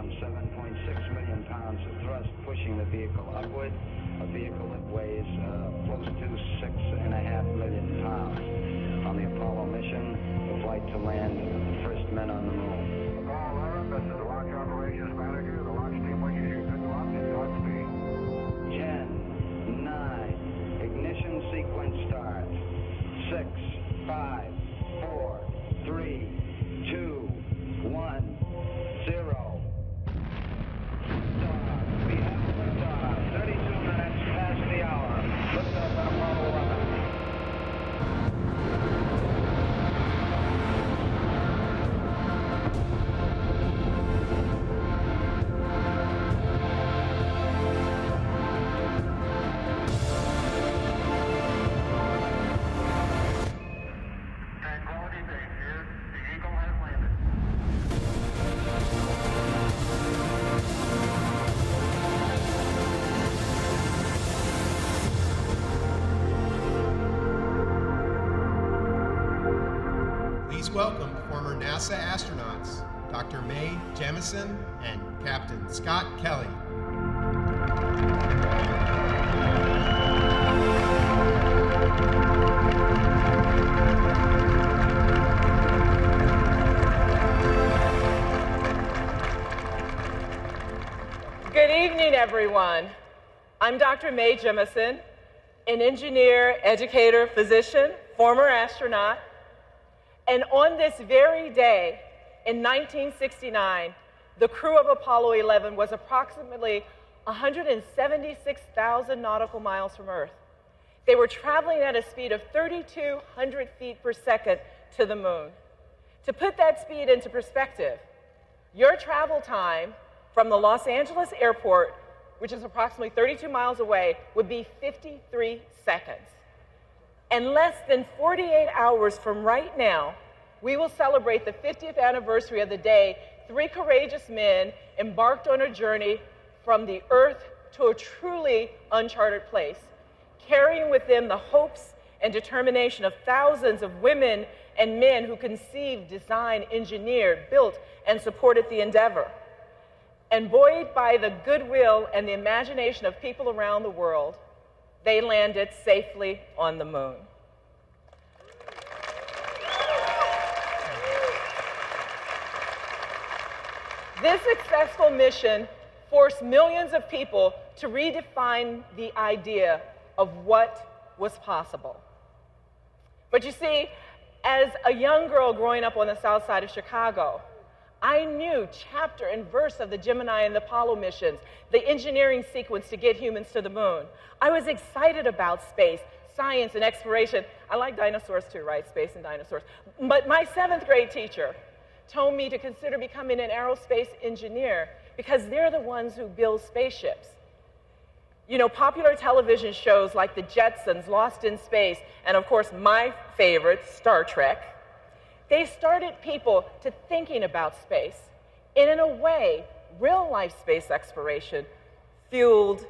some 7.6 million pounds of thrust pushing the vehicle upward. A vehicle that weighs close to 6.5 million pounds. On the Apollo mission, the flight to land the first men on the moon. Apollo 11, this is the launch operations manager. The launch team wishes you good luck and Godspeed. 10, 9, ignition sequence start. 6, 5, 4, 3, 2, 1, 0. Liftoff. We have a liftoff. 32 minutes past the hour. Liftoff on Apollo 11. Tranquility Base here. The Eagle has landed. Please welcome former NASA astronauts, Dr. Mae Jemison and Captain Scott Kelly. Good evening, everyone. I'm Dr. Mae Jemison, an engineer, educator, physician, former astronaut. And on this very day, in 1969, the crew of Apollo 11 was approximately 176,000 nautical miles from Earth. They were traveling at a speed of 3,200 feet per second to the moon. To put that speed into perspective, your travel time from the Los Angeles airport, which is approximately 32 miles away, would be 53 seconds. And less than 48 hours from right now, we will celebrate the 50th anniversary of the day 3 courageous men embarked on a journey from the Earth to a truly uncharted place, carrying with them the hopes and determination of thousands of women and men who conceived, designed, engineered, built, and supported the endeavor. And buoyed by the goodwill and the imagination of people around the world, they landed safely on the moon. This successful mission forced millions of people to redefine the idea of what was possible. But you see, as a young girl growing up on the south side of Chicago, I knew chapter and verse of the Gemini and the Apollo missions, the engineering sequence to get humans to the moon. I was excited about space, science, and exploration. I like dinosaurs too, right? Space and dinosaurs. But my 7th grade teacher told me to consider becoming an aerospace engineer because they're the ones who build spaceships. You know, popular television shows like The Jetsons, Lost in Space, and of course my favorite, Star Trek, they started people to thinking about space. And in a way, real-life space exploration fueled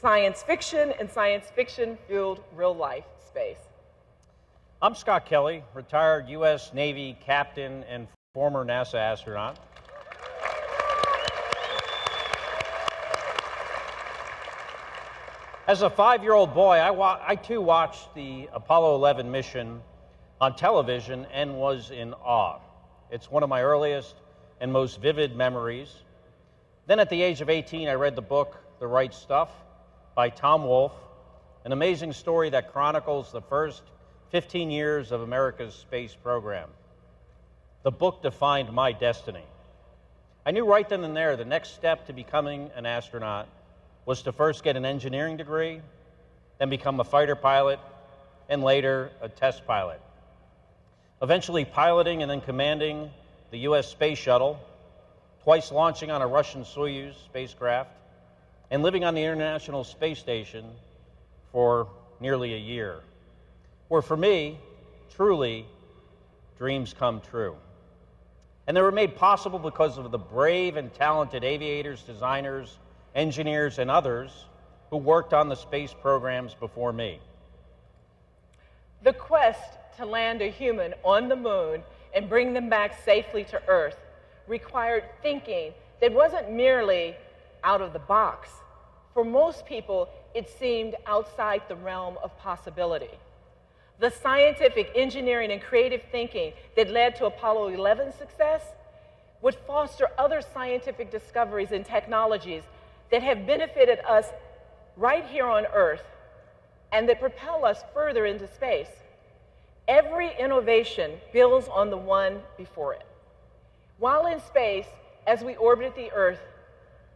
science fiction, and science fiction fueled real-life space. I'm Scott Kelly, retired U.S. Navy captain and former NASA astronaut. As a 5-year-old boy, I too watched the Apollo 11 mission on television and was in awe. It's one of my earliest and most vivid memories. Then at the age of 18, I read the book, The Right Stuff, by Tom Wolfe, an amazing story that chronicles the first 15 years of America's space program. The book defined my destiny. I knew right then and there the next step to becoming an astronaut was to first get an engineering degree, then become a fighter pilot, and later a test pilot. Eventually piloting and then commanding the U.S. Space Shuttle, twice launching on a Russian Soyuz spacecraft, and living on the International Space Station for nearly a year, where for me, truly, dreams come true. And they were made possible because of the brave and talented aviators, designers, engineers, and others who worked on the space programs before me. The quest to land a human on the moon and bring them back safely to Earth required thinking that wasn't merely out of the box. For most people, it seemed outside the realm of possibility. The scientific, engineering, and creative thinking that led to Apollo 11's success would foster other scientific discoveries and technologies that have benefited us right here on Earth and that propel us further into space. Every innovation builds on the one before it. While in space, as we orbited the Earth,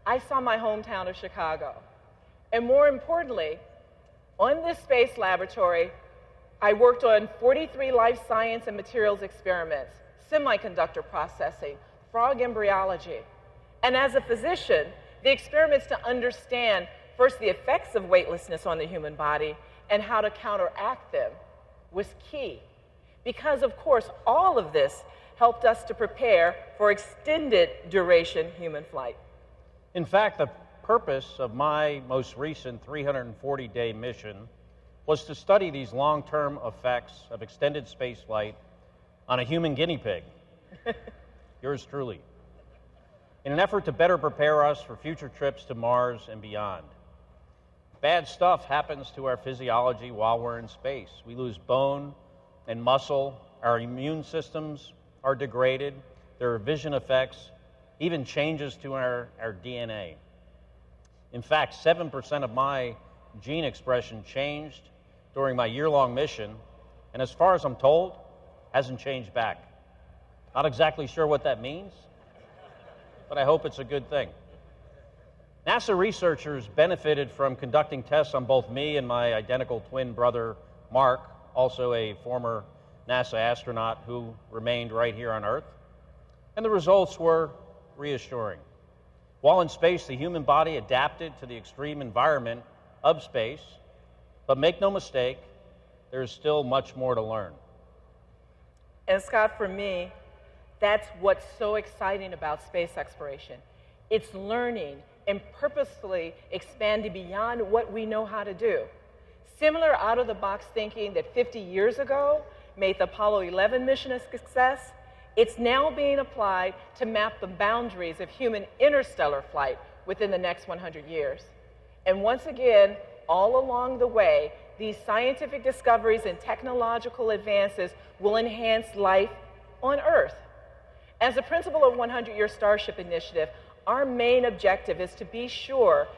I saw my hometown of Chicago. And more importantly, on this space laboratory, I worked on 43 life science and materials experiments, semiconductor processing, frog embryology. And as a physician, the experiments to understand first the effects of weightlessness on the human body and how to counteract them was key. Because, of course, all of this helped us to prepare for extended duration human flight. In fact, the purpose of my most recent 340-day mission was to study these long-term effects of extended spaceflight on a human guinea pig. Yours truly. In an effort to better prepare us for future trips to Mars and beyond. Bad stuff happens to our physiology while we're in space. We lose bone and muscle, our immune systems are degraded, there are vision effects, even changes to our DNA. In fact, 7% of my gene expression changed during my year-long mission, and as far as I'm told, hasn't changed back. Not exactly sure what that means, but I hope it's a good thing. NASA researchers benefited from conducting tests on both me and my identical twin brother, Mark, also a former NASA astronaut who remained right here on Earth, and the results were reassuring. While in space, the human body adapted to the extreme environment of space, but make no mistake, there's still much more to learn. And Scott, for me, that's what's so exciting about space exploration. It's learning and purposefully expanding beyond what we know how to do. Similar out-of-the-box thinking that 50 years ago made the Apollo 11 mission a success, it's now being applied to map the boundaries of human interstellar flight within the next 100 years. And once again, all along the way, these scientific discoveries and technological advances will enhance life on Earth. As a principle of 100-Year Starship Initiative, our main objective is to be sure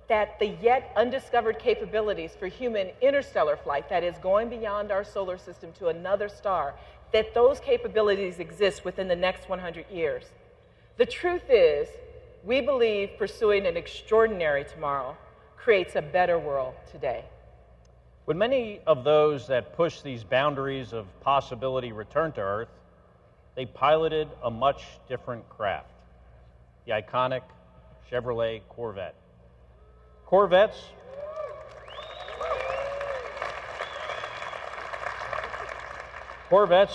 that the yet undiscovered capabilities for human interstellar flight, that is going beyond our solar system to another star, that those capabilities exist within the next 100 years. The truth is, we believe pursuing an extraordinary tomorrow creates a better world today. When many of those that push these boundaries of possibility returned to Earth, they piloted a much different craft, the iconic Chevrolet Corvette. Corvettes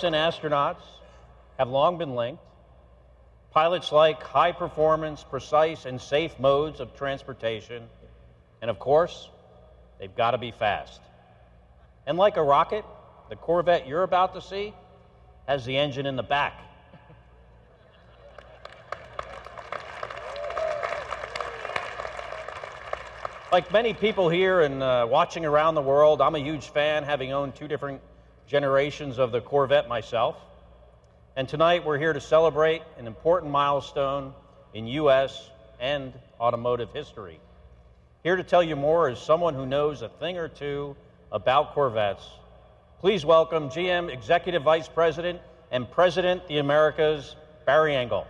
and astronauts have long been linked. Pilots like high performance, precise, and safe modes of transportation. And of course, they've got to be fast. And like a rocket, the Corvette you're about to see has the engine in the back. Like many people here and watching around the world, I'm a huge fan, having owned 2 different generations of the Corvette myself. And tonight we're here to celebrate an important milestone in U.S. and automotive history. Here to tell you more is someone who knows a thing or two about Corvettes. Please welcome GM Executive Vice President and President of the Americas, Barry Engel.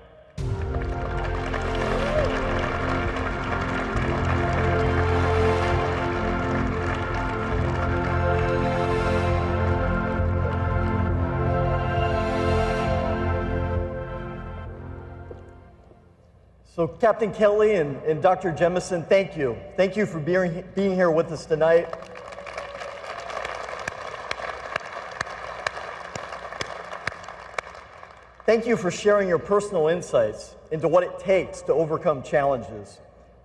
So Captain Kelly and Dr. Jemison, thank you. Thank you for being here with us tonight. Thank you for sharing your personal insights into what it takes to overcome challenges,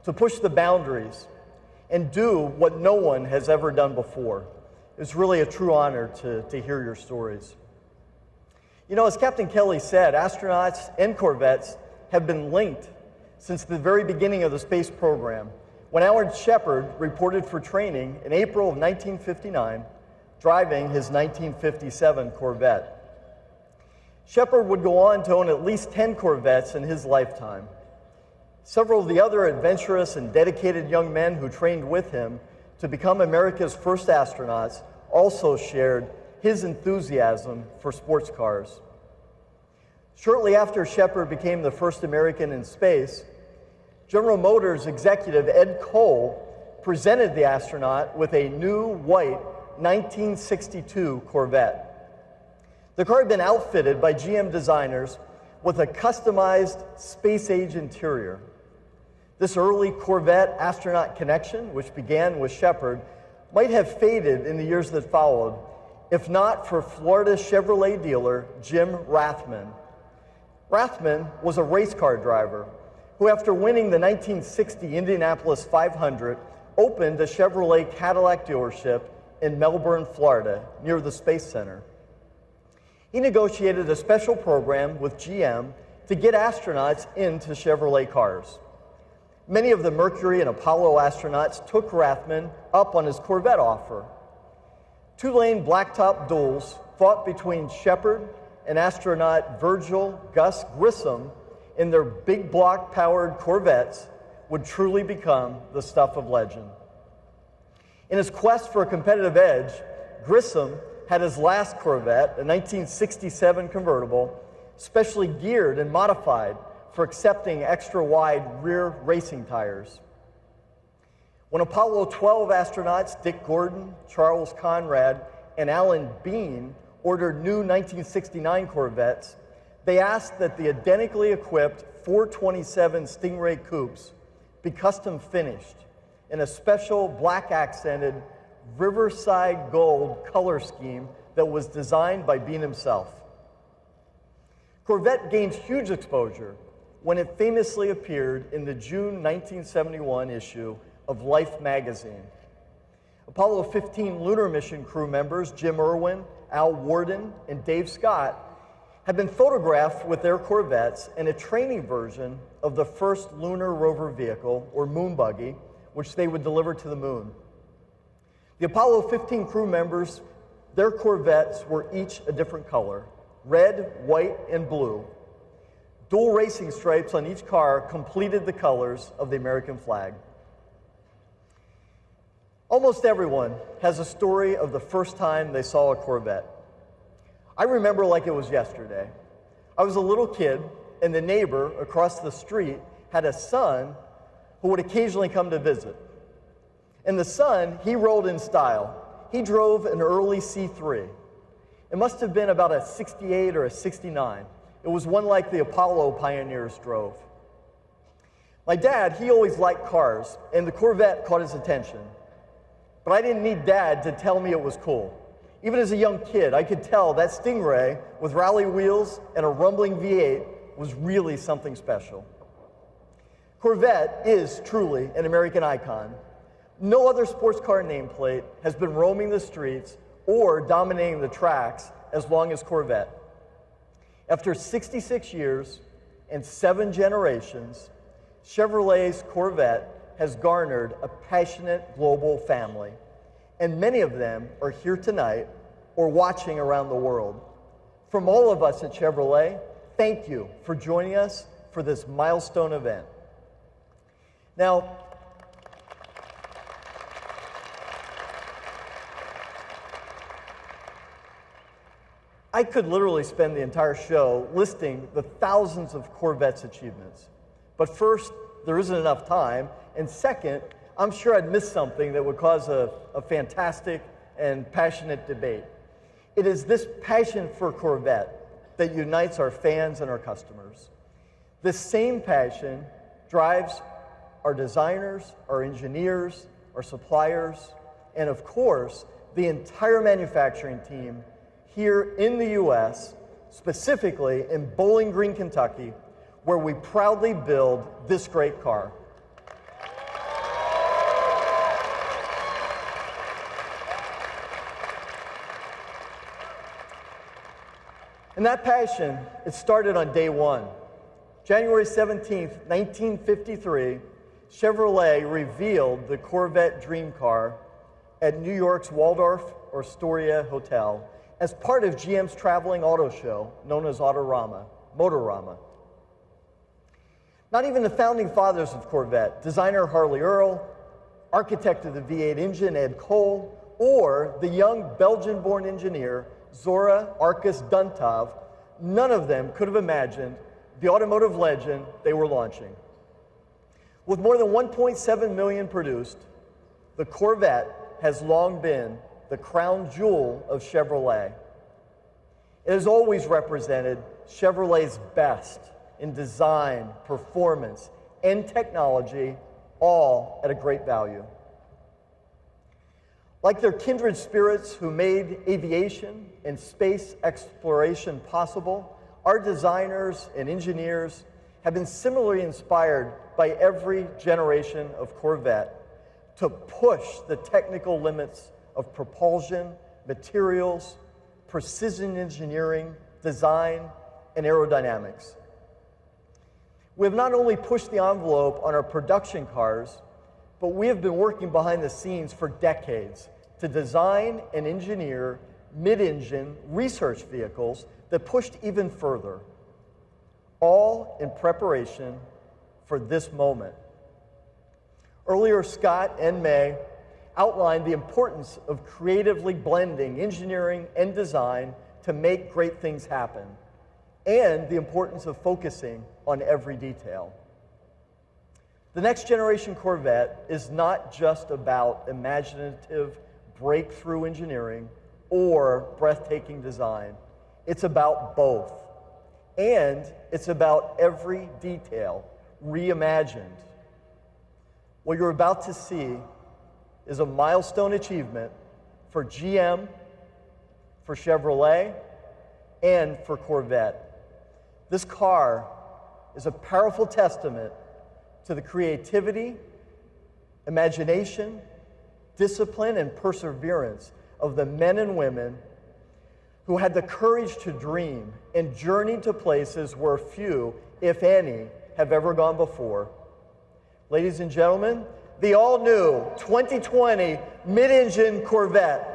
to push the boundaries, and do what no one has ever done before. It's really a true honor to hear your stories. You know, as Captain Kelly said, astronauts and Corvettes have been linked since the very beginning of the space program, when Alan Shepard reported for training in April of 1959, driving his 1957 Corvette. Shepard would go on to own at least 10 Corvettes in his lifetime. Several of the other adventurous and dedicated young men who trained with him to become America's first astronauts also shared his enthusiasm for sports cars. Shortly after Shepard became the first American in space, General Motors executive Ed Cole presented the astronaut with a new white 1962 Corvette. The car had been outfitted by GM designers with a customized space-age interior. This early Corvette astronaut connection, which began with Shepard, might have faded in the years that followed, if not for Florida Chevrolet dealer Jim Rathman. Rathman was a race car driver who, after winning the 1960 Indianapolis 500, opened a Chevrolet Cadillac dealership in Melbourne, Florida, near the Space Center. He negotiated a special program with GM to get astronauts into Chevrolet cars. Many of the Mercury and Apollo astronauts took Rathman up on his Corvette offer. Two-lane blacktop duels fought between Shepard and astronaut Virgil Gus Grissom in their big block-powered Corvettes would truly become the stuff of legend. In his quest for a competitive edge, Grissom had his last Corvette, a 1967 convertible, specially geared and modified for accepting extra-wide rear racing tires. When Apollo 12 astronauts Dick Gordon, Charles Conrad, and Alan Bean ordered new 1969 Corvettes, they asked that the identically equipped 427 Stingray coupes be custom finished in a special black-accented Riverside Gold color scheme that was designed by Bean himself. Corvette gained huge exposure when it famously appeared in the June 1971 issue of Life magazine. Apollo 15 lunar mission crew members Jim Irwin, Al Worden, and Dave Scott had been photographed with their Corvettes in a training version of the first lunar rover vehicle, or moon buggy, which they would deliver to the moon. The Apollo 15 crew members, their Corvettes were each a different color: red, white, and blue. Dual racing stripes on each car completed the colors of the American flag. Almost everyone has a story of the first time they saw a Corvette. I remember like it was yesterday. I was a little kid, and the neighbor across the street had a son who would occasionally come to visit. And the son, he rolled in style. He drove an early C3. It must have been about a 68 or a 69. It was one like the Apollo pioneers drove. My dad, he always liked cars, and the Corvette caught his attention. But I didn't need Dad to tell me it was cool. Even as a young kid, I could tell that Stingray with rally wheels and a rumbling V8 was really something special. Corvette is truly an American icon. No other sports car nameplate has been roaming the streets or dominating the tracks as long as Corvette. After 66 years and 7 generations, Chevrolet's Corvette has garnered a passionate global family, and many of them are here tonight or watching around the world. From all of us at Chevrolet, thank you for joining us for this milestone event. Now, I could literally spend the entire show listing the thousands of Corvette's achievements. But first, there isn't enough time, and second, I'm sure I'd miss something that would cause a fantastic and passionate debate. It is this passion for Corvette that unites our fans and our customers. This same passion drives our designers, our engineers, our suppliers, and of course, the entire manufacturing team here in the U.S., specifically in Bowling Green, Kentucky, where we proudly build this great car. And that passion, it started on day one. January 17th, 1953, Chevrolet revealed the Corvette dream car at New York's Waldorf Astoria Hotel as part of GM's traveling auto show known as Motorama. Not even the founding fathers of Corvette, designer Harley Earl, architect of the V8 engine Ed Cole, or the young Belgian-born engineer Zora Arkus Duntov, none of them could have imagined the automotive legend they were launching. With more than 1.7 million produced, the Corvette has long been the crown jewel of Chevrolet. It has always represented Chevrolet's best in design, performance, and technology, all at a great value. Like their kindred spirits who made aviation and space exploration possible, our designers and engineers have been similarly inspired by every generation of Corvette to push the technical limits of propulsion, materials, precision engineering, design, and aerodynamics. We have not only pushed the envelope on our production cars, but we have been working behind the scenes for decades to design and engineer mid-engine research vehicles that pushed even further, all in preparation for this moment. Earlier, Scott and May outlined the importance of creatively blending engineering and design to make great things happen, and the importance of focusing on every detail. The next generation Corvette is not just about imaginative breakthrough engineering or breathtaking design. It's about both. And it's about every detail reimagined. What you're about to see is a milestone achievement for GM, for Chevrolet, and for Corvette. This car is a powerful testament to the creativity, imagination, discipline, and perseverance of the men and women who had the courage to dream and journey to places where few, if any, have ever gone before. Ladies and gentlemen, the all-new 2020 mid-engine Corvette.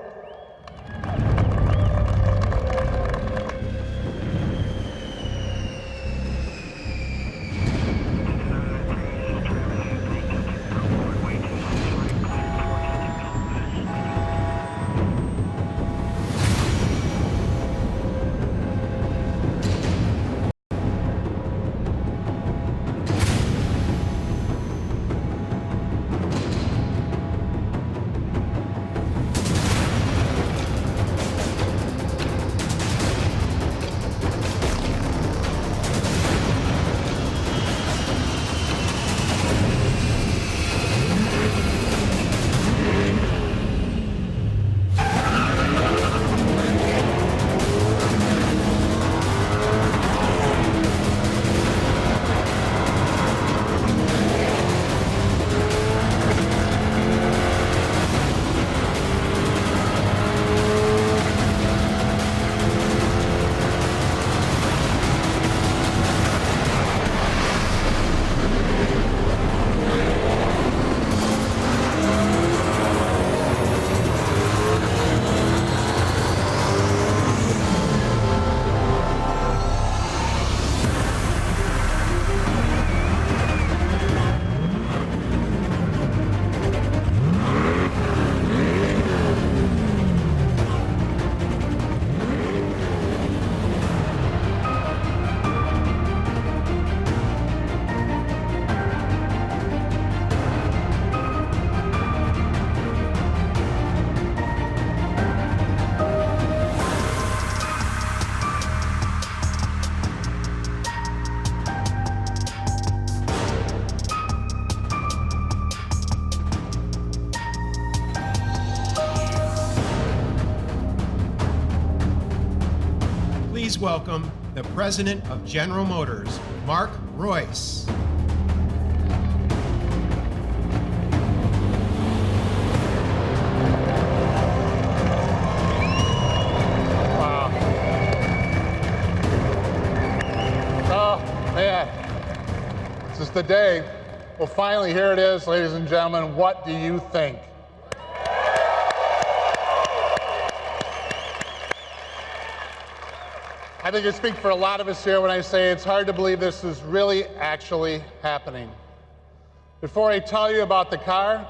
Please welcome the president of General Motors, Mark Royce. Wow. Oh, man. This is the day. Well, finally, here it is, ladies and gentlemen. What do you think? I think I speak for a lot of us here when I say it's hard to believe this is really actually happening. Before I tell you about the car,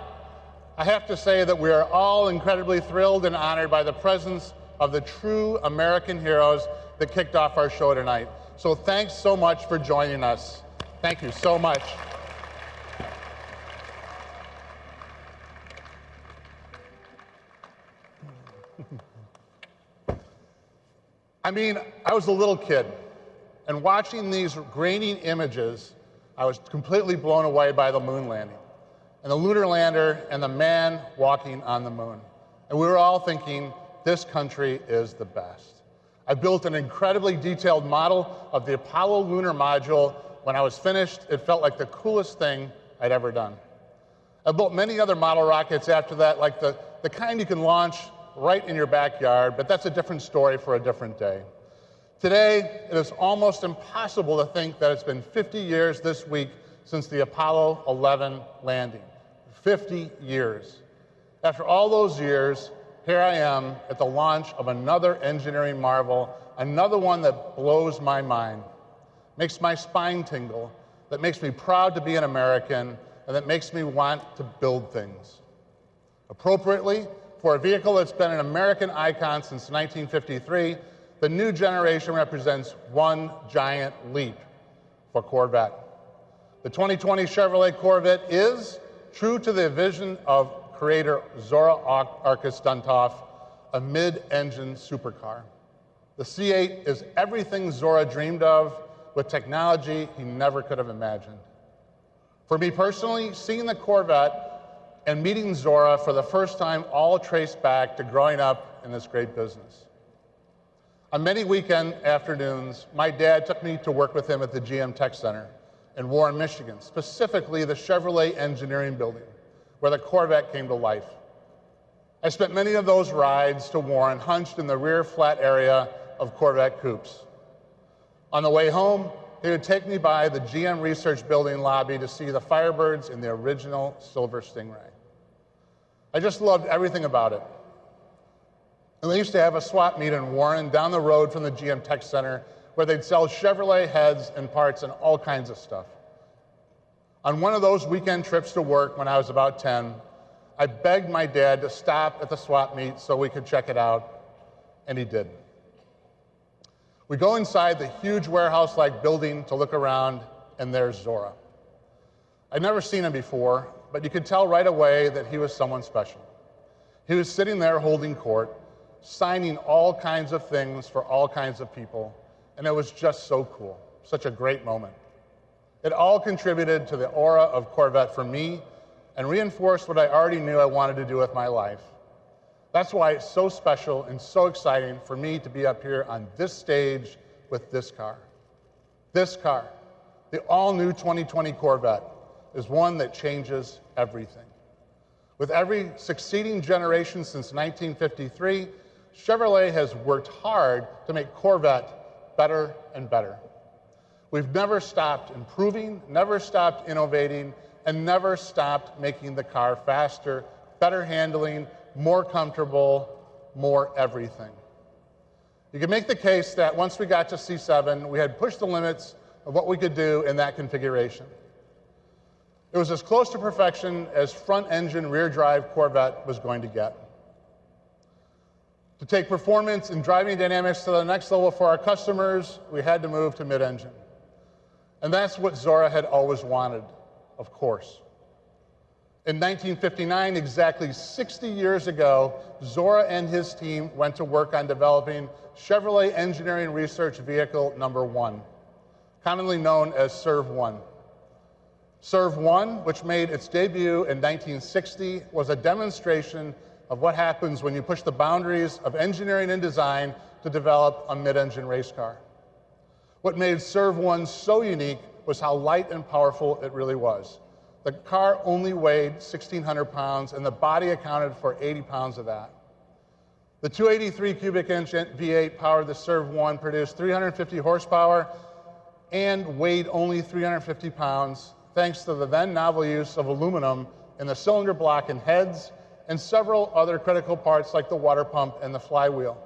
I have to say that we are all incredibly thrilled and honored by the presence of the true American heroes that kicked off our show tonight. So thanks so much for joining us. Thank you so much. I mean, I was a little kid, and watching these grainy images, I was completely blown away by the moon landing, and the lunar lander, and the man walking on the moon. And we were all thinking, this country is the best. I built an incredibly detailed model of the Apollo lunar module. When I was finished, it felt like the coolest thing I'd ever done. I built many other model rockets after that, like the kind you can launch right in your backyard, but that's a different story for a different day. Today, it is almost impossible to think that it's been 50 years this week since the Apollo 11 landing. 50 years. After all those years, here I am at the launch of another engineering marvel, another one that blows my mind, makes my spine tingle, that makes me proud to be an American, and that makes me want to build things. Appropriately, for a vehicle that's been an American icon since 1953, the new generation represents one giant leap for Corvette. The 2020 Chevrolet Corvette is, true to the vision of creator Zora Arkus-Duntov, a mid-engine supercar. The C8 is everything Zora dreamed of with technology he never could have imagined. For me personally, seeing the Corvette and meeting Zora for the first time all traced back to growing up in this great business. On many weekend afternoons, my dad took me to work with him at the GM Tech Center in Warren, Michigan, specifically the Chevrolet Engineering Building, where the Corvette came to life. I spent many of those rides to Warren hunched in the rear flat area of Corvette coupes. On the way home, he would take me by the GM Research Building lobby to see the Firebirds in the original Silver Stingray. I just loved everything about it. And they used to have a swap meet in Warren down the road from the GM Tech Center where they'd sell Chevrolet heads and parts and all kinds of stuff. On one of those weekend trips to work when I was about 10, I begged my dad to stop at the swap meet so we could check it out, and he did. We go inside the huge warehouse-like building to look around, and there's Zora. I'd never seen him before, but you could tell right away that he was someone special. He was sitting there holding court, signing all kinds of things for all kinds of people, and it was just so cool, such a great moment. It all contributed to the aura of Corvette for me and reinforced what I already knew I wanted to do with my life. That's why it's so special and so exciting for me to be up here on this stage with this car. This car, the all-new 2020 Corvette, is one that changes everything. With every succeeding generation since 1953, Chevrolet has worked hard to make Corvette better and better. We've never stopped improving, never stopped innovating, and never stopped making the car faster, better handling, more comfortable, more everything. You can make the case that once we got to C7, we had pushed the limits of what we could do in that configuration. It was as close to perfection as front-engine, rear-drive Corvette was going to get. To take performance and driving dynamics to the next level for our customers, we had to move to mid-engine. And that's what Zora had always wanted, of course. In 1959, exactly 60 years ago, Zora and his team went to work on developing Chevrolet Engineering Research Vehicle Number 1, commonly known as SERV-1. SERV-1, which made its debut in 1960, was a demonstration of what happens when you push the boundaries of engineering and design to develop a mid-engine race car. What made SERV-1 so unique was how light and powerful it really was. The car only weighed 1,600 pounds, and the body accounted for 80 pounds of that. The 283 cubic inch V8 powered the SERV-1 produced 350 horsepower and weighed only 350 pounds, thanks to the then novel use of aluminum in the cylinder block and heads, and several other critical parts like the water pump and the flywheel.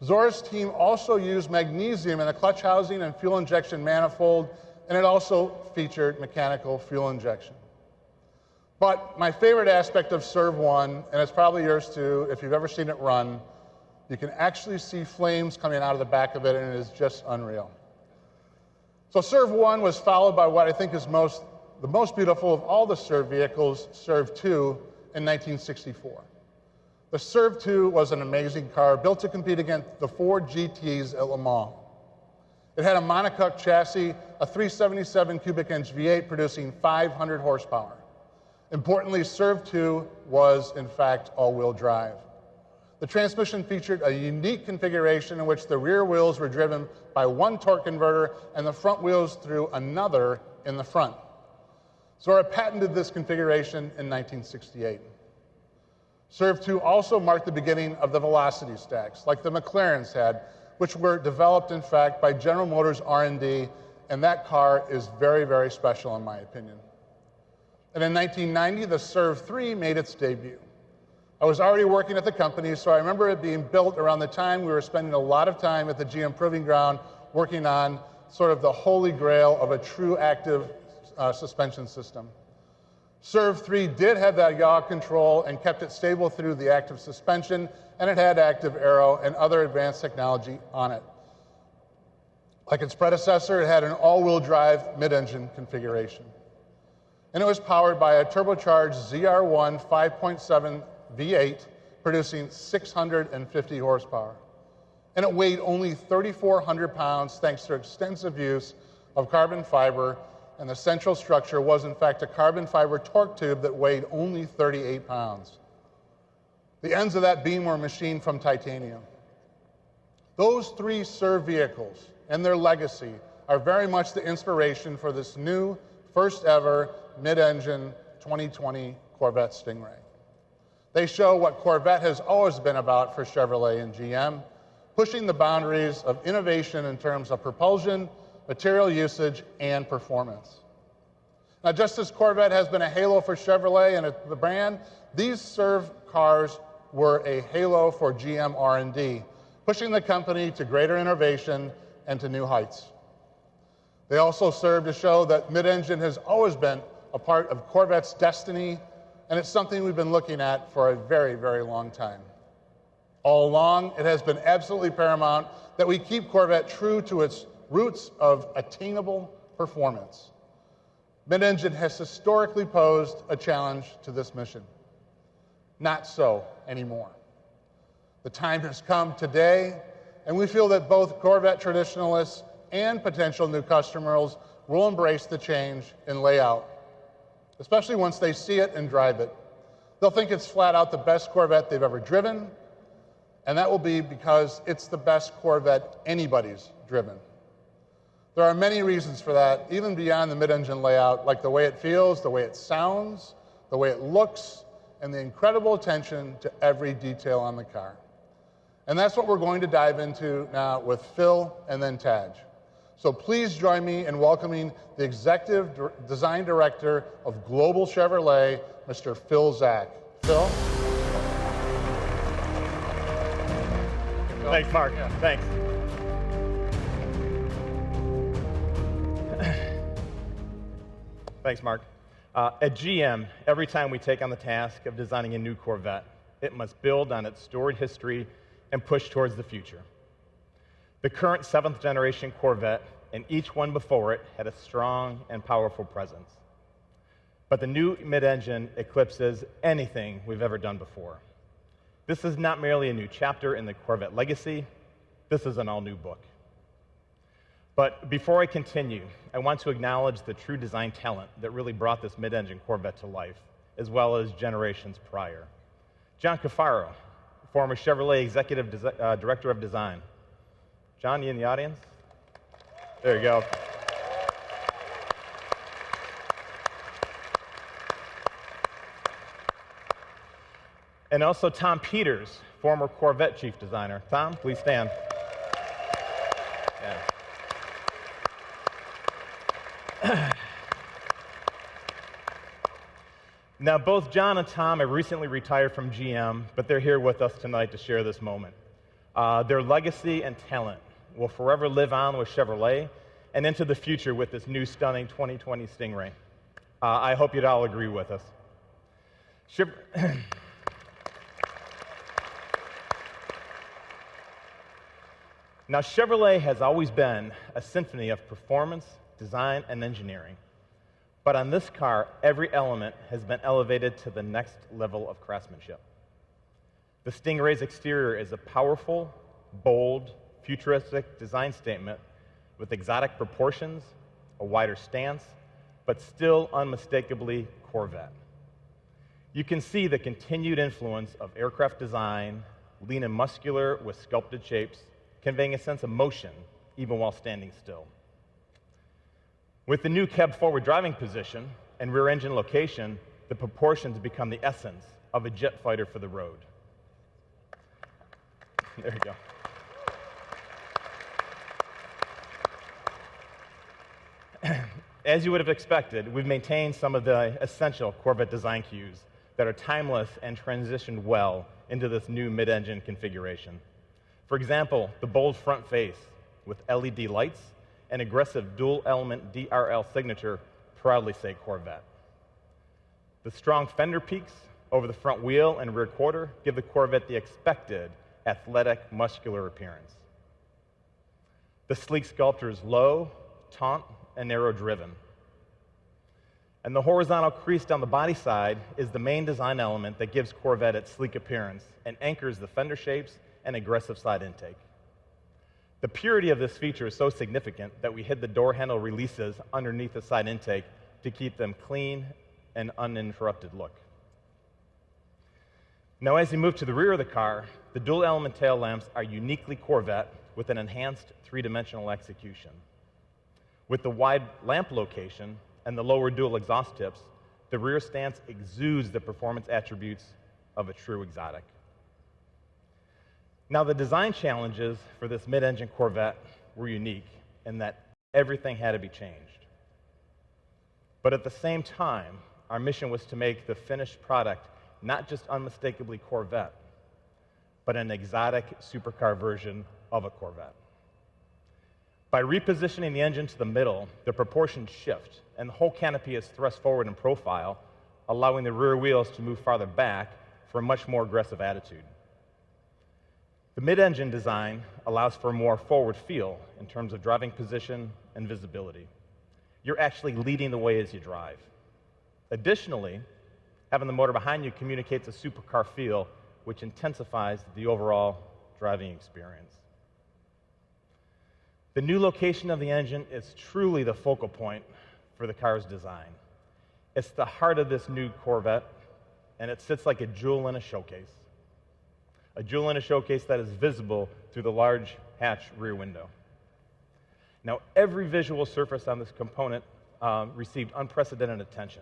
Zora's team also used magnesium in the clutch housing and fuel injection manifold, and it also featured mechanical fuel injection. But my favorite aspect of Serve 1, and it's probably yours too, if you've ever seen it run, you can actually see flames coming out of the back of it, and it is just unreal. So Serve 1 was followed by what I think is the most beautiful of all the Serve vehicles, Serve 2, in 1964. The Serve 2 was an amazing car built to compete against the Ford GTs at Le Mans. It had a monocoque chassis, a 377 cubic inch V8 producing 500 horsepower. Importantly, Serve 2 was, in fact, all-wheel drive. The transmission featured a unique configuration in which the rear wheels were driven by one torque converter and the front wheels through another in the front. Zora patented this configuration in 1968. Serve 2 also marked the beginning of the velocity stacks, like the McLarens had, which were developed, in fact, by General Motors R&D, and that car is very, very special in my opinion. And in 1990, the Serve 3 made its debut. I was already working at the company, so I remember it being built around the time we were spending a lot of time at the GM Proving Ground working on sort of the holy grail of a true active suspension system. Serve 3 did have that yaw control and kept it stable through the active suspension, and it had active aero and other advanced technology on it. Like its predecessor, it had an all-wheel drive mid-engine configuration. And it was powered by a turbocharged ZR1 5.7 V8 producing 650 horsepower. And it weighed only 3,400 pounds thanks to extensive use of carbon fiber, and the central structure was in fact a carbon fiber torque tube that weighed only 38 pounds. The ends of that beam were machined from titanium. Those three Serve vehicles and their legacy are very much the inspiration for this new, first ever mid-engine 2020 Corvette Stingray. They show what Corvette has always been about for Chevrolet and GM, pushing the boundaries of innovation in terms of propulsion, material usage, and performance. Now, just as Corvette has been a halo for Chevrolet and the brand, these Serve cars were a halo for GM R&D, pushing the company to greater innovation and to new heights. They also serve to show that mid-engine has always been a part of Corvette's destiny, and it's something we've been looking at for a very, very long time. All along, it has been absolutely paramount that we keep Corvette true to its roots of attainable performance. Mid-engine has historically posed a challenge to this mission. Not so anymore. The time has come today, and we feel that both Corvette traditionalists and potential new customers will embrace the change in layout, especially once they see it and drive it. They'll think it's flat out the best Corvette they've ever driven, and that will be because it's the best Corvette anybody's driven. There are many reasons for that, even beyond the mid-engine layout, like the way it feels, the way it sounds, the way it looks, and the incredible attention to every detail on the car. And that's what we're going to dive into now with Phil and then Taj. So please join me in welcoming the Executive Design Director of Global Chevrolet, Mr. Phil Zak. Phil? Thanks, Mark. Yeah. Thanks. Thanks, Mark. At GM, every time we take on the task of designing a new Corvette, it must build on its storied history and push towards the future. The current 7th generation Corvette and each one before it had a strong and powerful presence. But the new mid-engine eclipses anything we've ever done before. This is not merely a new chapter in the Corvette legacy, this is an all-new book. But before I continue, I want to acknowledge the true design talent that really brought this mid-engine Corvette to life, as well as generations prior. John Cafaro, former Chevrolet Executive Director of Design. John, you in the audience? There you go. And also Tom Peters, former Corvette Chief Designer. Tom, please stand. Yeah. Now, both John and Tom have recently retired from GM, but they're here with us tonight to share this moment. Their legacy and talent will forever live on with Chevrolet and into the future with this new stunning 2020 Stingray. I hope you'd all agree with us. Now, Chevrolet has always been a symphony of performance, design, and engineering. But on this car, every element has been elevated to the next level of craftsmanship. The Stingray's exterior is a powerful, bold, futuristic design statement with exotic proportions, a wider stance, but still unmistakably Corvette. You can see the continued influence of aircraft design, lean and muscular with sculpted shapes, conveying a sense of motion even while standing still. With the new cab forward driving position and rear engine location, the proportions become the essence of a jet fighter for the road. There you go. As you would have expected, we've maintained some of the essential Corvette design cues that are timeless and transitioned well into this new mid-engine configuration. For example, the bold front face with LED lights and aggressive dual-element DRL signature proudly say Corvette. The strong fender peaks over the front wheel and rear quarter give the Corvette the expected athletic, muscular appearance. The sleek sculpture is low, taunt, and narrow-driven. And the horizontal crease down the body side is the main design element that gives Corvette its sleek appearance and anchors the fender shapes and aggressive side intake. The purity of this feature is so significant that we hid the door handle releases underneath the side intake to keep them clean and uninterrupted look. Now, as you move to the rear of the car, the dual-element tail lamps are uniquely Corvette with an enhanced three-dimensional execution. With the wide lamp location and the lower dual exhaust tips, the rear stance exudes the performance attributes of a true exotic. Now, the design challenges for this mid-engine Corvette were unique in that everything had to be changed. But at the same time, our mission was to make the finished product not just unmistakably Corvette, but an exotic supercar version of a Corvette. By repositioning the engine to the middle, the proportions shift, and the whole canopy is thrust forward in profile, allowing the rear wheels to move farther back for a much more aggressive attitude. The mid-engine design allows for a more forward feel in terms of driving position and visibility. You're actually leading the way as you drive. Additionally, having the motor behind you communicates a supercar feel, which intensifies the overall driving experience. The new location of the engine is truly the focal point for the car's design. It's the heart of this new Corvette, and it sits like a jewel in a showcase. A jewel in a showcase that is visible through the large hatch rear window. Now, every visual surface on this component received unprecedented attention,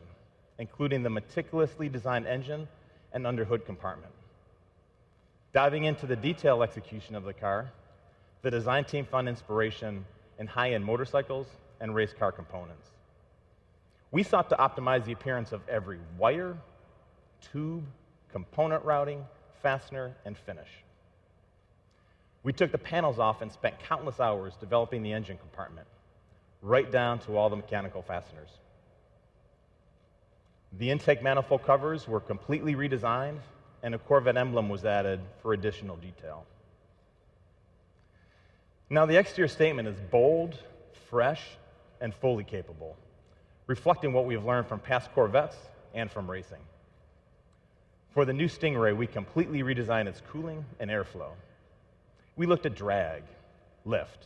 including the meticulously designed engine and underhood compartment. Diving into the detail execution of the car, the design team found inspiration in high-end motorcycles and race car components. We sought to optimize the appearance of every wire, tube, component routing, fastener, and finish. We took the panels off and spent countless hours developing the engine compartment, right down to all the mechanical fasteners. The intake manifold covers were completely redesigned, and a Corvette emblem was added for additional detail. Now, the exterior statement is bold, fresh, and fully capable, reflecting what we have learned from past Corvettes and from racing. For the new Stingray, we completely redesigned its cooling and airflow. We looked at drag, lift,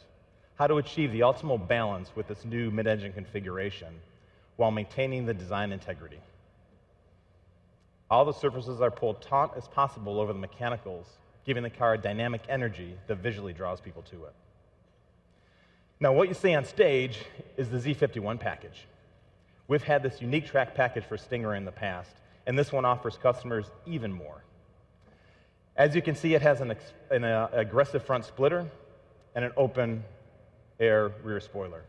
how to achieve the optimal balance with this new mid-engine configuration while maintaining the design integrity. All the surfaces are pulled taut as possible over the mechanicals, giving the car a dynamic energy that visually draws people to it. Now, what you see on stage is the Z51 package. We've had this unique track package for Stingray in the past, and this one offers customers even more. As you can see, it has an aggressive front splitter and an open-air rear spoiler.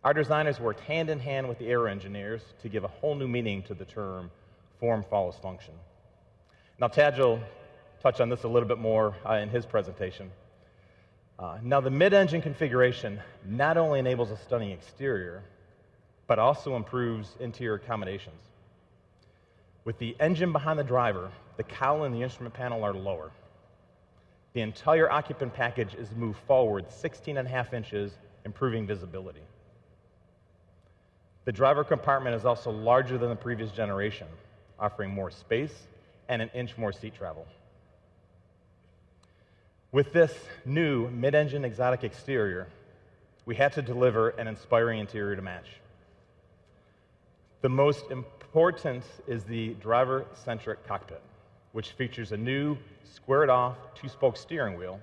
Our designers worked hand in hand with the aero engineers to give a whole new meaning to the term form follows function. Now, Taj will touch on this a little bit more in his presentation. Now, the mid-engine configuration not only enables a stunning exterior, but also improves interior accommodations. With the engine behind the driver, the cowl and the instrument panel are lower. The entire occupant package is moved forward 16.5 inches, improving visibility. The driver compartment is also larger than the previous generation, offering more space and an inch more seat travel. With this new mid-engine exotic exterior, we had to deliver an inspiring interior to match. The most important is the driver-centric cockpit, which features a new squared-off two-spoke steering wheel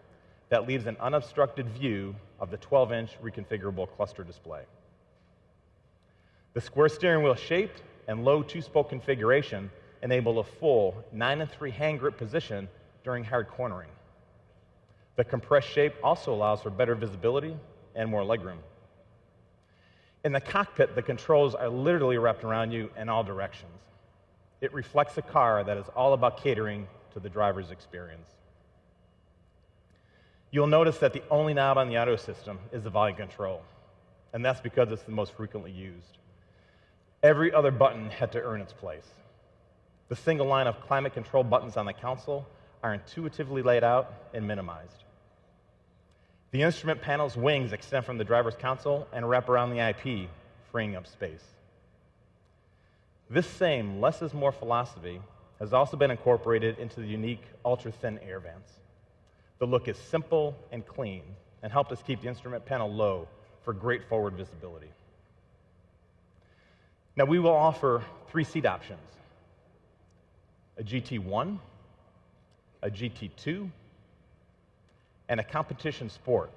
that leaves an unobstructed view of the 12-inch reconfigurable cluster display. The square steering wheel shape and low two-spoke configuration enable a full 9-3 hand grip position during hard cornering. The compressed shape also allows for better visibility and more legroom. In the cockpit, the controls are literally wrapped around you in all directions. It reflects a car that is all about catering to the driver's experience. You'll notice that the only knob on the audio system is the volume control, and that's because it's the most frequently used. Every other button had to earn its place. The single line of climate control buttons on the console are intuitively laid out and minimized. The instrument panel's wings extend from the driver's console and wrap around the IP, freeing up space. This same less is more philosophy has also been incorporated into the unique ultra-thin air vents. The look is simple and clean and helped us keep the instrument panel low for great forward visibility. Now, we will offer 3 seat options: a GT1, a GT2, and a competition sport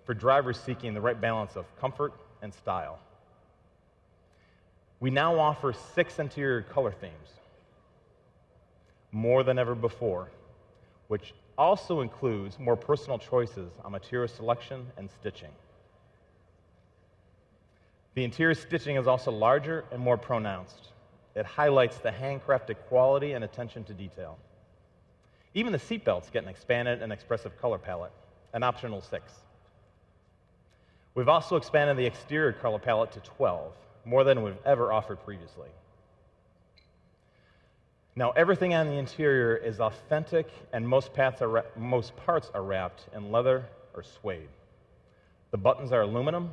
for drivers seeking the right balance of comfort and style. We now offer 6 interior color themes, more than ever before, which also includes more personal choices on material selection and stitching. The interior stitching is also larger and more pronounced. It highlights the handcrafted quality and attention to detail. Even the seatbelts get an expanded and expressive color palette, an optional 6. We've also expanded the exterior color palette to 12, more than we've ever offered previously. Now, everything on the interior is authentic, and most parts are wrapped in leather or suede. The buttons are aluminum.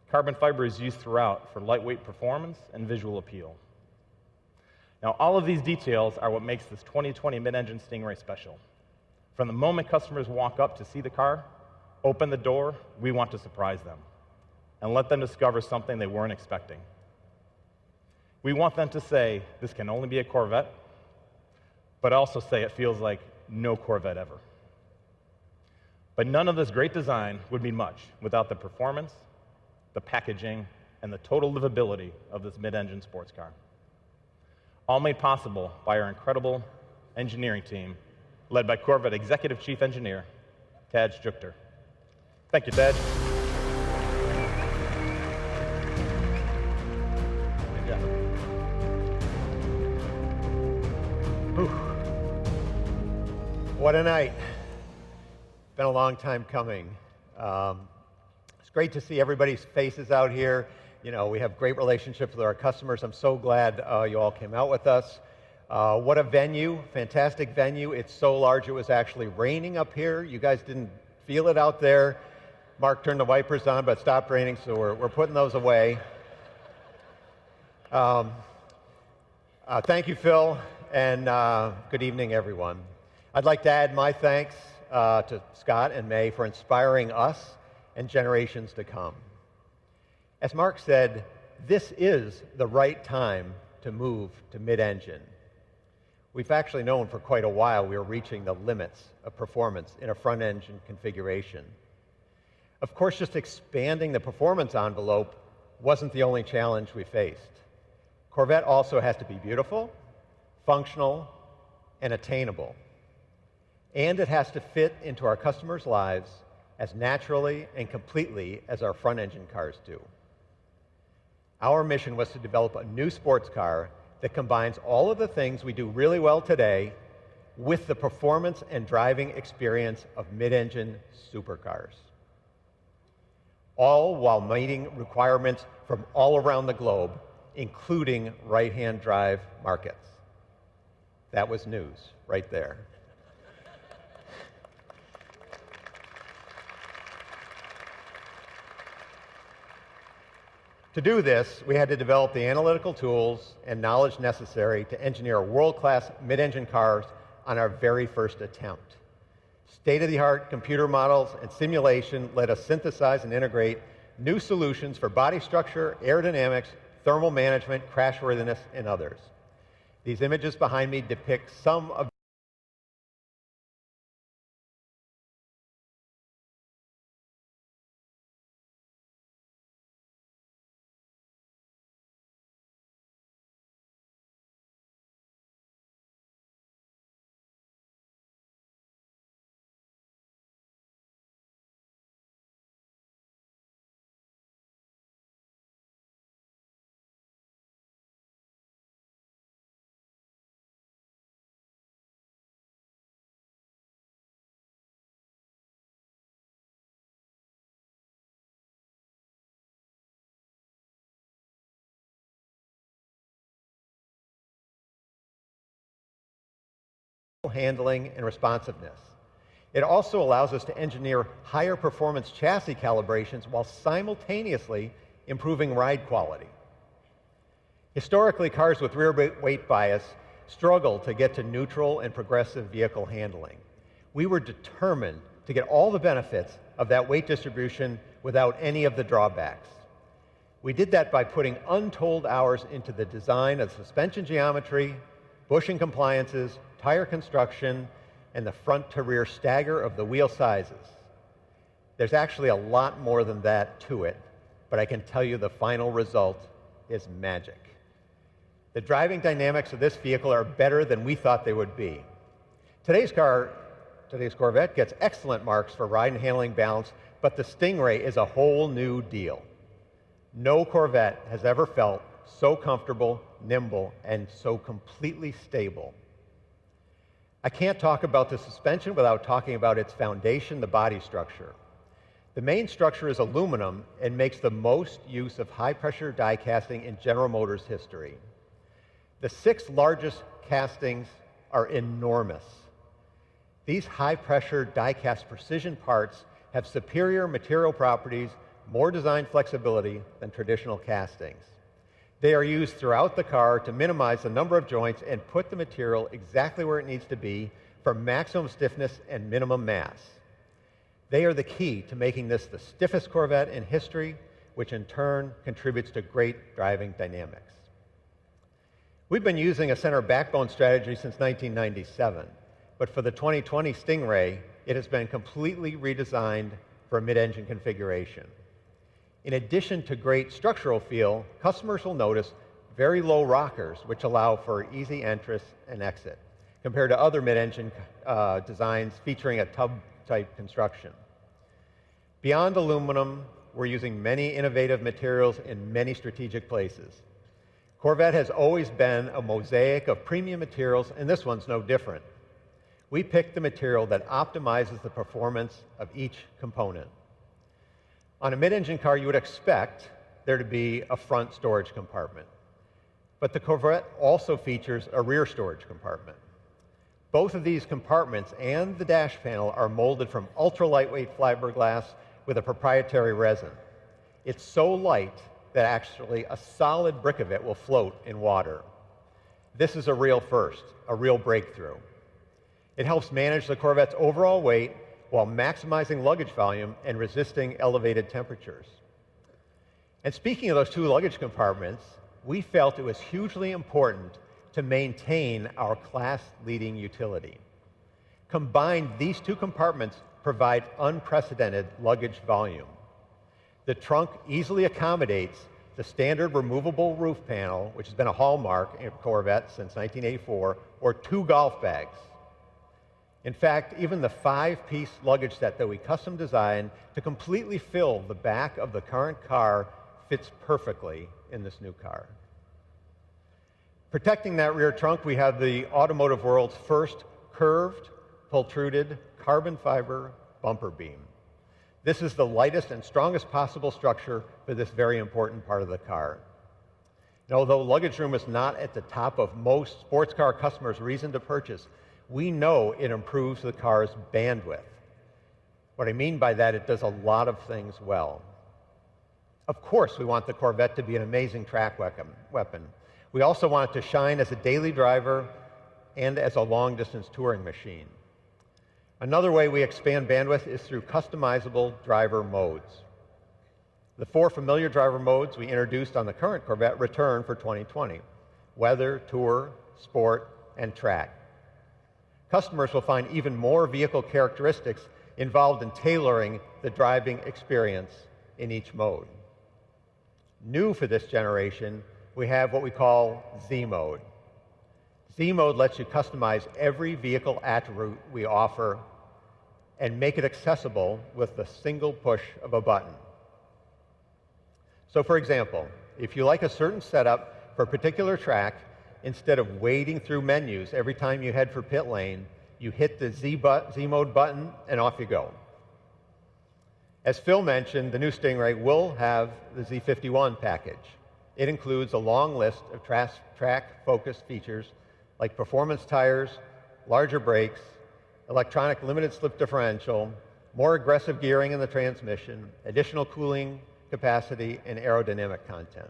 Carbon fiber is used throughout for lightweight performance and visual appeal. Now, all of these details are what makes this 2020 mid-engine Stingray special. From the moment customers walk up to see the car, open the door, we want to surprise them and let them discover something they weren't expecting. We want them to say, this can only be a Corvette, but also say it feels like no Corvette ever. But none of this great design would mean much without the performance, the packaging, and the total livability of this mid-engine sports car. All made possible by our incredible engineering team, led by Corvette Executive Chief Engineer, Taj Jukter. Thank you, Taj. Good job. What a night. Been a long time coming. It's great to see everybody's faces out here. You know, we have great relationships with our customers. I'm so glad you all came out with us. What a venue, fantastic venue. It's so large it was actually raining up here. You guys didn't feel it out there. Mark turned the wipers on, but it stopped raining, so we're putting those away. Thank you, Phil, and good evening, everyone. I'd like to add my thanks to Scott and May for inspiring us and generations to come. As Mark said, this is the right time to move to mid-engine. We've actually known for quite a while we are reaching the limits of performance in a front-engine configuration. Of course, just expanding the performance envelope wasn't the only challenge we faced. Corvette also has to be beautiful, functional, and attainable. And it has to fit into our customers' lives as naturally and completely as our front-engine cars do. Our mission was to develop a new sports car that combines all of the things we do really well today with the performance and driving experience of mid-engine supercars, all while meeting requirements from all around the globe, including right-hand drive markets. That was news right there. To do this, we had to develop the analytical tools and knowledge necessary to engineer world-class mid-engine cars on our very first attempt. State-of-the-art computer models and simulation let us synthesize and integrate new solutions for body structure, aerodynamics, thermal management, crashworthiness, and others. These images behind me depict some of handling and responsiveness. It also allows us to engineer higher performance chassis calibrations while simultaneously improving ride quality. Historically, cars with rear weight bias struggle to get to neutral and progressive vehicle handling. We were determined to get all the benefits of that weight distribution without any of the drawbacks. We did that by putting untold hours into the design of suspension geometry, bushing compliances, tire construction, and the front to rear stagger of the wheel sizes. There's actually a lot more than that to it, but I can tell you the final result is magic. The driving dynamics of this vehicle are better than we thought they would be. Today's Corvette gets excellent marks for ride and handling balance, but the Stingray is a whole new deal. No Corvette has ever felt so comfortable, nimble, and so completely stable. I can't talk about the suspension without talking about its foundation, the body structure. The main structure is aluminum and makes the most use of high-pressure die casting in General Motors history. The 6 largest castings are enormous. These high-pressure die-cast precision parts have superior material properties, more design flexibility than traditional castings. They are used throughout the car to minimize the number of joints and put the material exactly where it needs to be for maximum stiffness and minimum mass. They are the key to making this the stiffest Corvette in history, which in turn contributes to great driving dynamics. We've been using a center backbone strategy since 1997, but for the 2020 Stingray, it has been completely redesigned for a mid-engine configuration. In addition to great structural feel, customers will notice very low rockers, which allow for easy entrance and exit, compared to other mid-engine designs featuring a tub-type construction. Beyond aluminum, we're using many innovative materials in many strategic places. Corvette has always been a mosaic of premium materials, and this one's no different. We picked the material that optimizes the performance of each component. On a mid-engine car, you would expect there to be a front storage compartment. But the Corvette also features a rear storage compartment. Both of these compartments and the dash panel are molded from ultra-lightweight fiberglass with a proprietary resin. It's so light that actually a solid brick of it will float in water. This is a real first, a real breakthrough. It helps manage the Corvette's overall weight while maximizing luggage volume and resisting elevated temperatures. And speaking of those 2 luggage compartments, we felt it was hugely important to maintain our class-leading utility. Combined, these 2 compartments provide unprecedented luggage volume. The trunk easily accommodates the standard removable roof panel, which has been a hallmark in Corvette since 1984, or 2 golf bags. In fact, even the 5-piece luggage set that we custom designed to completely fill the back of the current car fits perfectly in this new car. Protecting that rear trunk, we have the automotive world's first curved, pultruded carbon fiber bumper beam. This is the lightest and strongest possible structure for this very important part of the car. And although luggage room is not at the top of most sports car customers' reason to purchase, we know it improves the car's bandwidth. What I mean by that, it does a lot of things well. Of course, we want the Corvette to be an amazing track weapon. We also want it to shine as a daily driver and as a long-distance touring machine. Another way we expand bandwidth is through customizable driver modes. The 4 familiar driver modes we introduced on the current Corvette return for 2020: weather, tour, sport, and track. Customers will find even more vehicle characteristics involved in tailoring the driving experience in each mode. New for this generation, we have what we call Z Mode. Z Mode lets you customize every vehicle attribute we offer and make it accessible with the single push of a button. So for example, if you like a certain setup for a particular track, instead of wading through menus every time you head for pit lane, you hit the Z Mode button and off you go. As Phil mentioned, the new Stingray will have the Z51 package. It includes a long list of track-focused features like performance tires, larger brakes, electronic limited slip differential, more aggressive gearing in the transmission, additional cooling capacity, and aerodynamic content.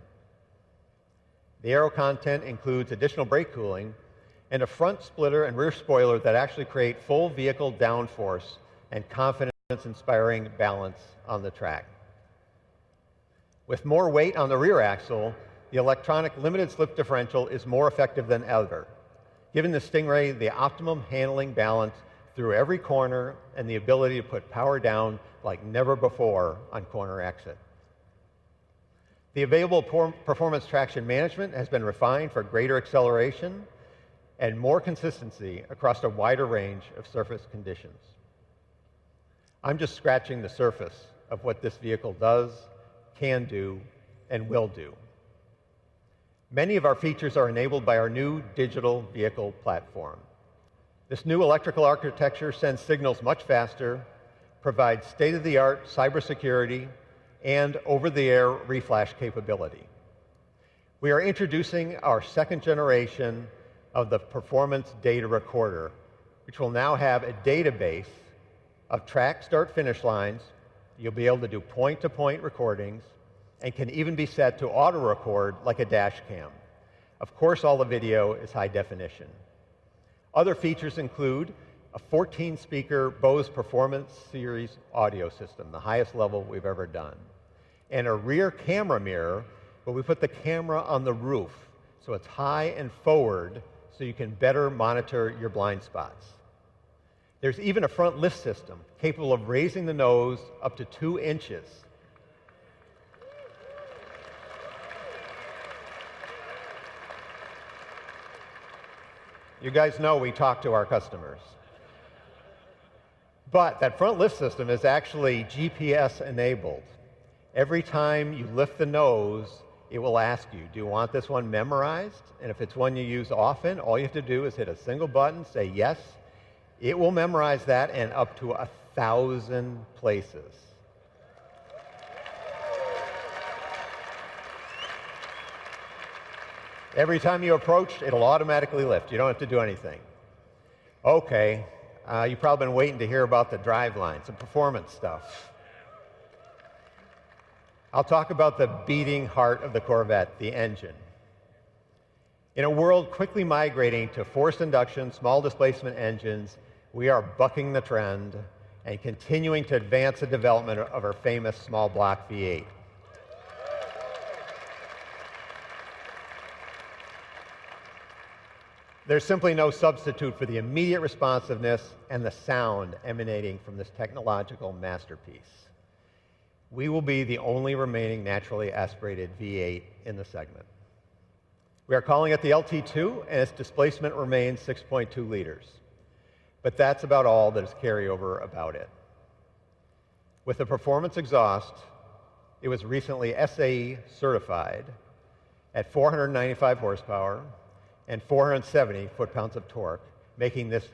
The aero content includes additional brake cooling and a front splitter and rear spoiler that actually create full vehicle downforce and confidence-inspiring balance on the track. With more weight on the rear axle, the electronic limited slip differential is more effective than ever, giving the Stingray the optimum handling balance through every corner and the ability to put power down like never before on corner exit. The available performance traction management has been refined for greater acceleration and more consistency across a wider range of surface conditions. I'm just scratching the surface of what this vehicle does, can do, and will do. Many of our features are enabled by our new digital vehicle platform. This new electrical architecture sends signals much faster, provides state-of-the-art cybersecurity, and over-the-air reflash capability. We are introducing our second generation of the Performance Data Recorder, which will now have a database of track start-finish lines. You'll be able to do point-to-point recordings and can even be set to auto-record like a dash cam. Of course, all the video is high definition. Other features include a 14-speaker Bose Performance Series audio system, the highest level we've ever done, and a rear camera mirror, but we put the camera on the roof, so it's high and forward, so you can better monitor your blind spots. There's even a front lift system capable of raising the nose up to 2 inches. You guys know we talk to our customers. But that front lift system is actually GPS enabled. Every time you lift the nose, it will ask you, do you want this one memorized? And if it's one you use often, all you have to do is hit a single button, say yes. It will memorize that and up to 1,000 places. Every time you approach, it'll automatically lift. You don't have to do anything. Okay, you've probably been waiting to hear about the driveline, some performance stuff. I'll talk about the beating heart of the Corvette, the engine. In a world quickly migrating to forced induction, small displacement engines, we are bucking the trend and continuing to advance the development of our famous small block V8. There's simply no substitute for the immediate responsiveness and the sound emanating from this technological masterpiece. We will be the only remaining naturally aspirated V8 in the segment. We are calling it the LT2, and its displacement remains 6.2 liters. But that's about all that is carryover about it. With the performance exhaust, it was recently SAE certified at 495 horsepower, and 470 foot-pounds of torque, making this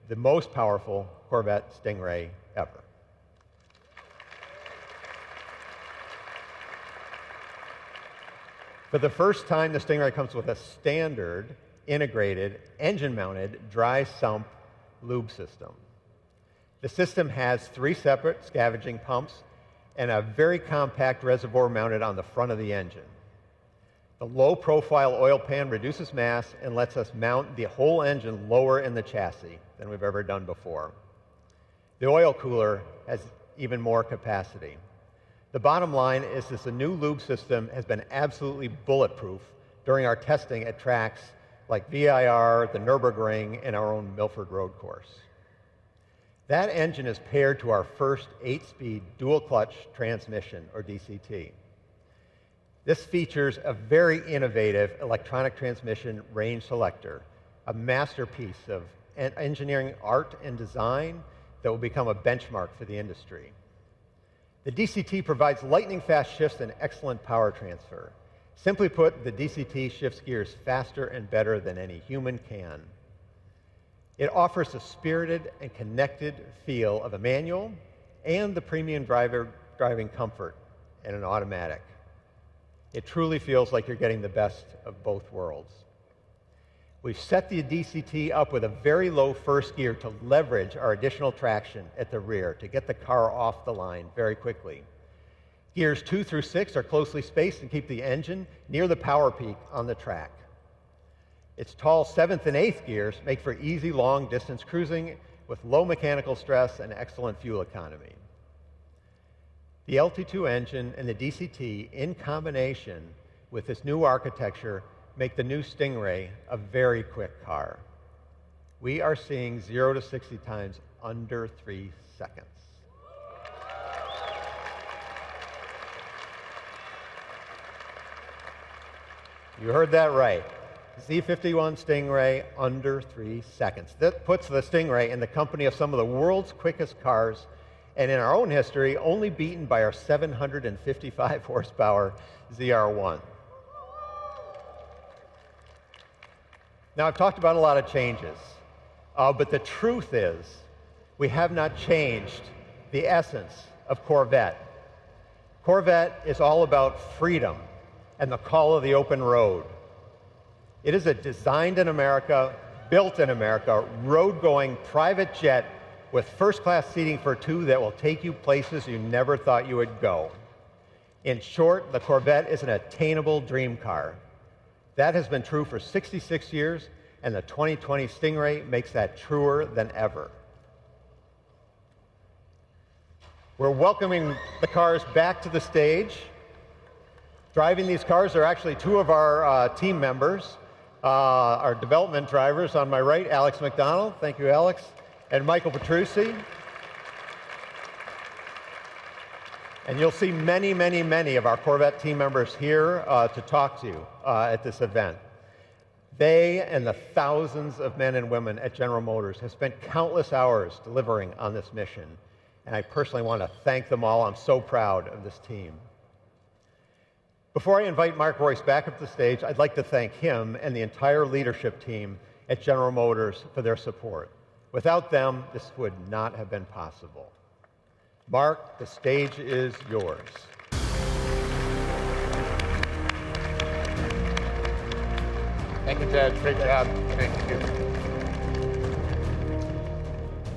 the most powerful Corvette Stingray ever. For the first time, the Stingray comes with a standard, integrated, engine-mounted, dry sump lube system. The system has 3 separate scavenging pumps and a very compact reservoir mounted on the front of the engine. The low-profile oil pan reduces mass and lets us mount the whole engine lower in the chassis than we've ever done before. The oil cooler has even more capacity. The bottom line is this: the new lube system has been absolutely bulletproof during our testing at tracks like VIR, the Nürburgring, and our own Milford Road Course. That engine is paired to our first 8-speed dual-clutch transmission, or DCT. This features a very innovative electronic transmission range selector, a masterpiece of engineering art and design that will become a benchmark for the industry. The DCT provides lightning-fast shifts and excellent power transfer. Simply put, the DCT shifts gears faster and better than any human can. It offers the spirited and connected feel of a manual and the premium driving comfort in an automatic. It truly feels like you're getting the best of both worlds. We've set the DCT up with a very low first gear to leverage our additional traction at the rear to get the car off the line very quickly. Gears 2 through 6 are closely spaced and keep the engine near the power peak on the track. Its tall 7th and 8th gears make for easy long-distance cruising with low mechanical stress and excellent fuel economy. The LT2 engine and the DCT, in combination with this new architecture, make the new Stingray a very quick car. We are seeing 0 to 60 times under 3 seconds. You heard that right. Z51 Stingray under 3 seconds. That puts the Stingray in the company of some of the world's quickest cars, and in our own history, only beaten by our 755 horsepower ZR1. Now, I've talked about a lot of changes, but the truth is, we have not changed the essence of Corvette. Corvette is all about freedom and the call of the open road. It is a designed in America, built in America, road-going private jet with first-class seating for 2 that will take you places you never thought you would go. In short, the Corvette is an attainable dream car. That has been true for 66 years, and the 2020 Stingray makes that truer than ever. We're welcoming the cars back to the stage. Driving these cars are actually 2 of our team members, our development drivers. On my right, Alex McDonald. Thank you, Alex. And Michael Petrucci. And you'll see many, many, many of our Corvette team members here to talk to you at this event. They and the thousands of men and women at General Motors have spent countless hours delivering on this mission. And I personally want to thank them all. I'm so proud of this team. Before I invite Mark Royce back up the stage, I'd like to thank him and the entire leadership team at General Motors for their support. Without them, this would not have been possible. Mark, the stage is yours. Thank you, Ted. Great job. Thank you.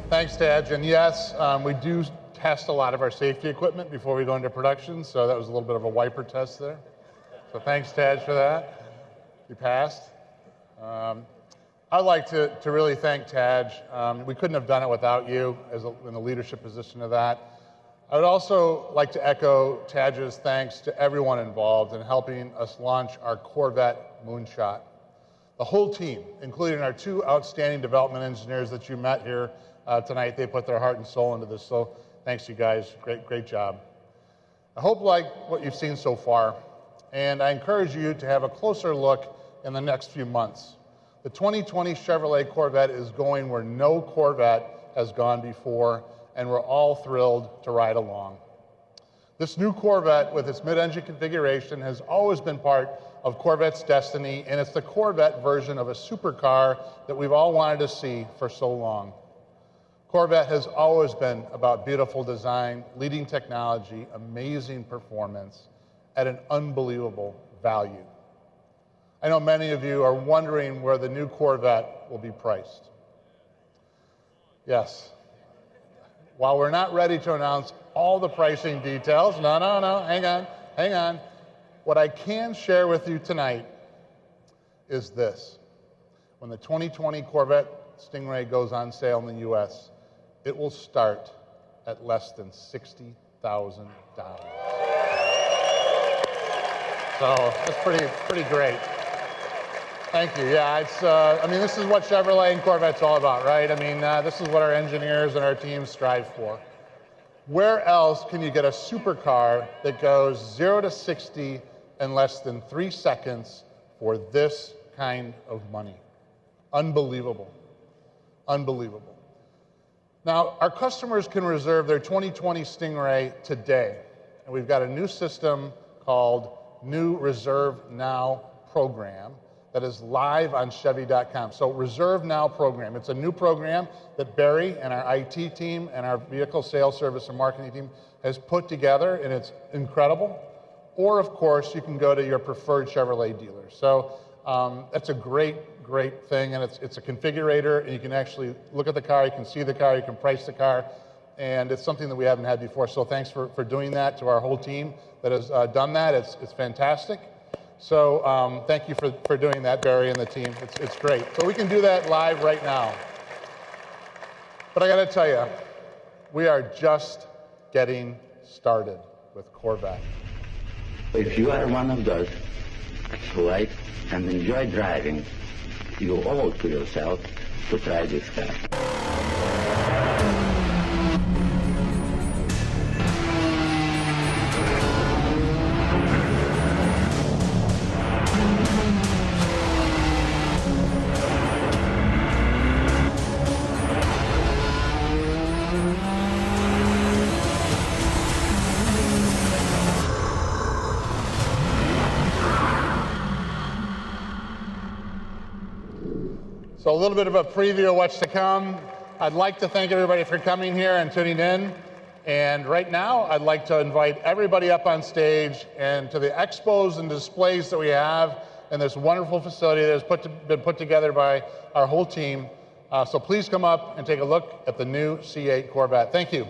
Thanks, Ted. And yes, we do test a lot of our safety equipment before we go into production, so that was a little bit of a wiper test there. So thanks, Ted, for that. You passed. I'd like to really thank Taj. We couldn't have done it without you in the leadership position of that. I would also like to echo Taj's thanks to everyone involved in helping us launch our Corvette moonshot. The whole team, including our 2 outstanding development engineers that you met here tonight, they put their heart and soul into this. So thanks, you guys. Great job. I hope you like what you've seen so far, and I encourage you to have a closer look in the next few months. The 2020 Chevrolet Corvette is going where no Corvette has gone before, and we're all thrilled to ride along. This new Corvette with its mid-engine configuration has always been part of Corvette's destiny, and it's the Corvette version of a supercar that we've all wanted to see for so long. Corvette has always been about beautiful design, leading technology, amazing performance at an unbelievable value. I know many of you are wondering where the new Corvette will be priced. Yes. While we're not ready to announce all the pricing details, no, hang on. What I can share with you tonight is this. When the 2020 Corvette Stingray goes on sale in the US, it will start at less than $60,000. So that's pretty great. Thank you. Yeah, it's. I mean, this is what Chevrolet and Corvette's all about, right? I mean, this is what our engineers and our teams strive for. Where else can you get a supercar that goes 0 to 60 in less than 3 seconds for this kind of money? Unbelievable. Unbelievable. Now, our customers can reserve their 2020 Stingray today, and we've got a new system called New Reserve Now program that is live on Chevy.com. So Reserve Now program. It's a new program that Barry and our IT team and our vehicle sales service and marketing team has put together, and it's incredible. Or, of course, you can go to your preferred Chevrolet dealer. So that's a great thing, and it's a configurator, and you can actually look at the car, you can see the car, you can price the car, and it's something that we haven't had before. So thanks for doing that to our whole team that has done that. It's fantastic. So thank you for doing that, Barry and the team. It's great. So we can do that live right now. But I got to tell you, we are just getting started with Corvette. If you are one of those who like and enjoy driving, you owe it to yourself to try this car. So a little bit of a preview of what's to come. I'd like to thank everybody for coming here and tuning in. And right now, I'd like to invite everybody up on stage and to the expos and displays that we have in this wonderful facility that has been put together by our whole team. So please come up and take a look at the new C8 Corvette. Thank you.